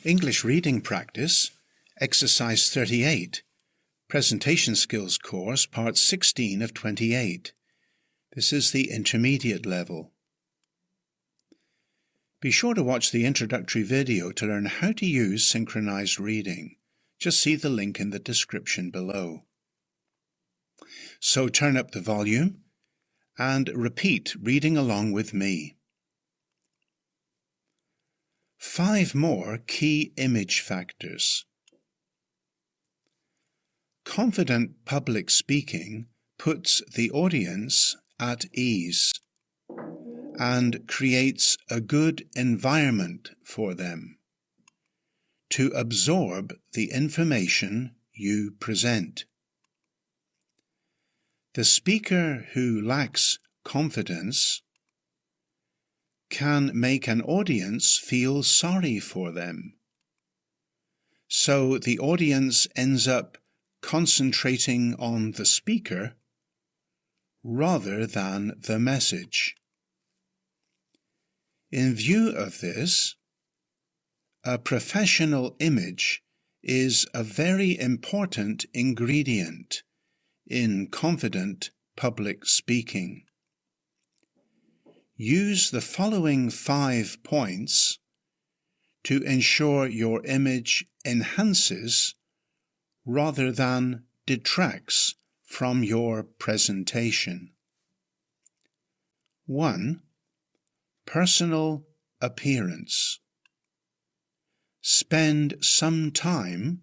English Reading Practice, Exercise 38, Presentation Skills Course, Part 16 of 28. This is the intermediate level. Be sure to watch the introductory video to learn how to use synchronized reading. Just see the link in the description below. So turn up the volume and repeat reading along with me. 5 more key image factors. Confident public speaking puts the audience at ease and creates a good environment for them to absorb the information you present. The speaker who lacks confidence can make an audience feel sorry for them. So the audience ends up concentrating on the speaker rather than the message. In view of this, a professional image is a very important ingredient in confident public speaking. Use the following 5 points to ensure your image enhances rather than detracts from your presentation. 1. Personal appearance. Spend some time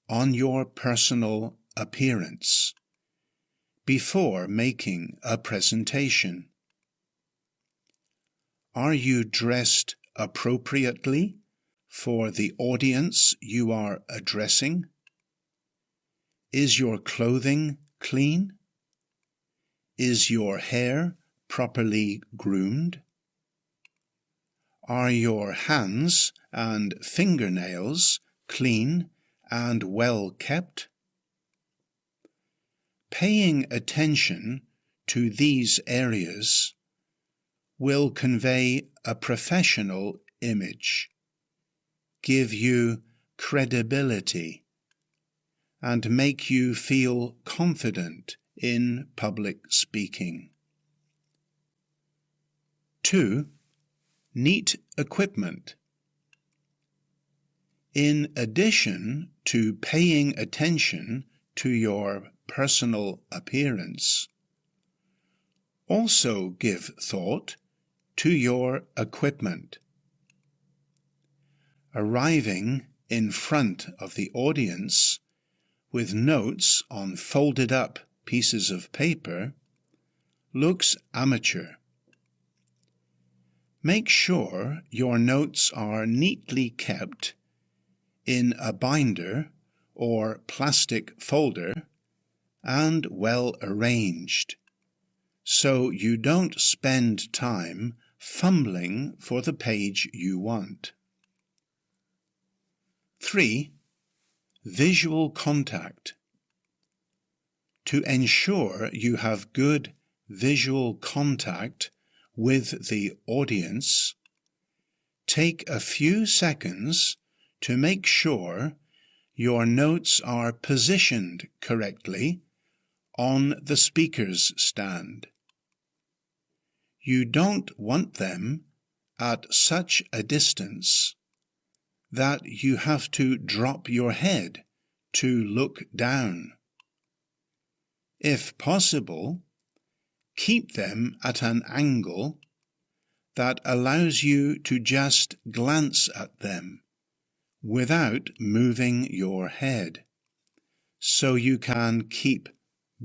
on your personal appearance before making a presentation. Are you dressed appropriately for the audience you are addressing? Is your clothing clean? Is your hair properly groomed? Are your hands and fingernails clean and well kept? Paying attention to these areas will convey a professional image, give you credibility, and make you feel confident in public speaking. 2. Neat equipment. In addition to paying attention to your personal appearance, also give thought to your equipment. Arriving in front of the audience with notes on folded up pieces of paper looks amateur. Make sure your notes are neatly kept in a binder or plastic folder and well arranged, so you don't spend time fumbling for the page you want. 3. Visual contact. To ensure you have good visual contact with the audience, take a few seconds to make sure your notes are positioned correctly on the speaker's stand. You don't want them at such a distance that you have to drop your head to look down. If possible, keep them at an angle that allows you to just glance at them without moving your head, so you can keep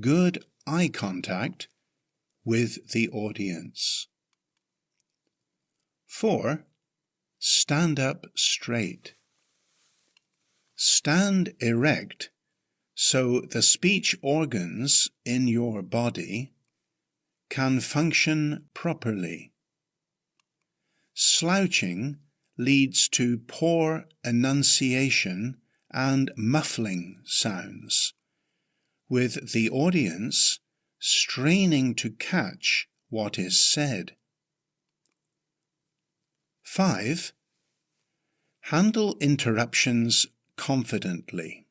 good eye contact with the audience. 4. Stand up straight. Stand erect so the speech organs in your body can function properly. Slouching leads to poor enunciation and muffling sounds, with the audience straining to catch what is said. 5. Handle interruptions confidently.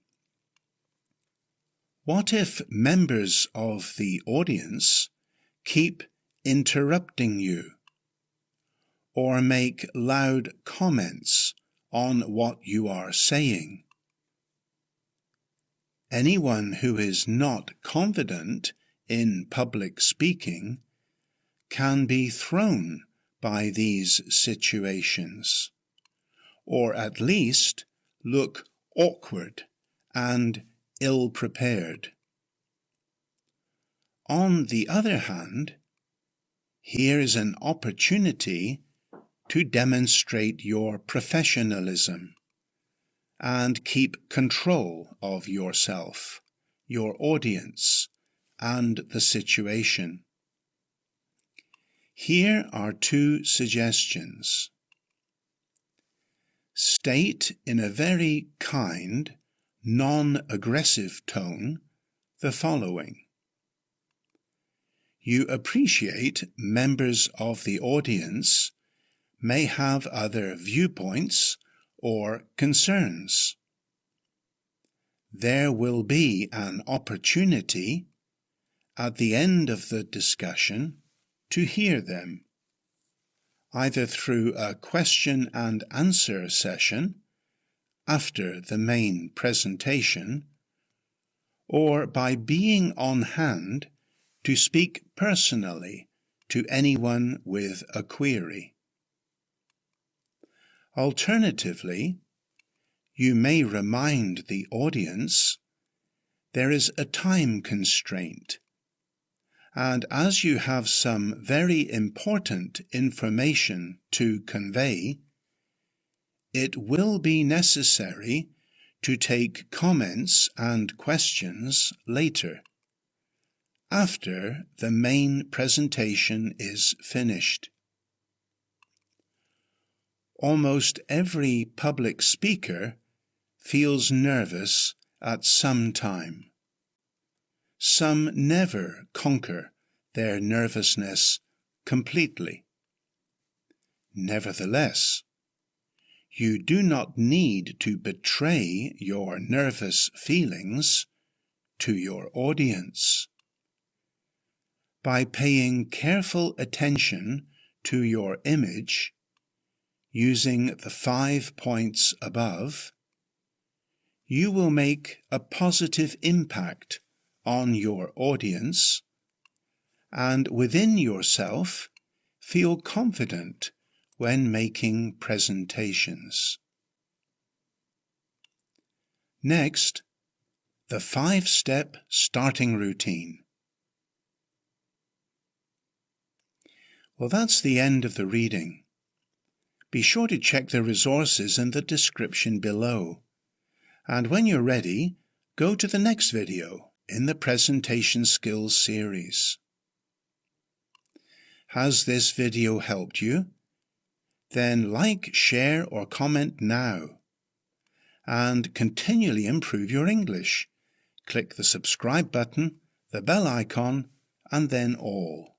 What if members of the audience keep interrupting you or make loud comments on what you are saying? Anyone who is not confident in public speaking can be thrown by these situations, or at least look awkward and ill-prepared. On the other hand, here is an opportunity to demonstrate your professionalism and keep control of yourself, your audience, and the situation. Here are 2 suggestions. State in a very kind, non-aggressive tone the following. You appreciate members of the audience may have other viewpoints or concerns. There will be an opportunity at the end of the discussion to hear them, either through a question and answer session after the main presentation, or by being on hand to speak personally to anyone with a query. Alternatively, you may remind the audience there is a time constraint, and as you have some very important information to convey, it will be necessary to take comments and questions later, after the main presentation is finished. Almost every public speaker feels nervous at some time. Some never conquer their nervousness completely. Nevertheless, you do not need to betray your nervous feelings to your audience. By paying careful attention to your image, using the 5 points above, you will make a positive impact on your audience and within yourself feel confident when making presentations. Next, the 5-step starting routine. Well, that's the end of the reading. Be sure to check the resources in the description below. And when you're ready, go to the next video in the Presentation Skills series. Has this video helped you? Then like, share, or comment now. And continually improve your English. Click the subscribe button, the bell icon, and then all.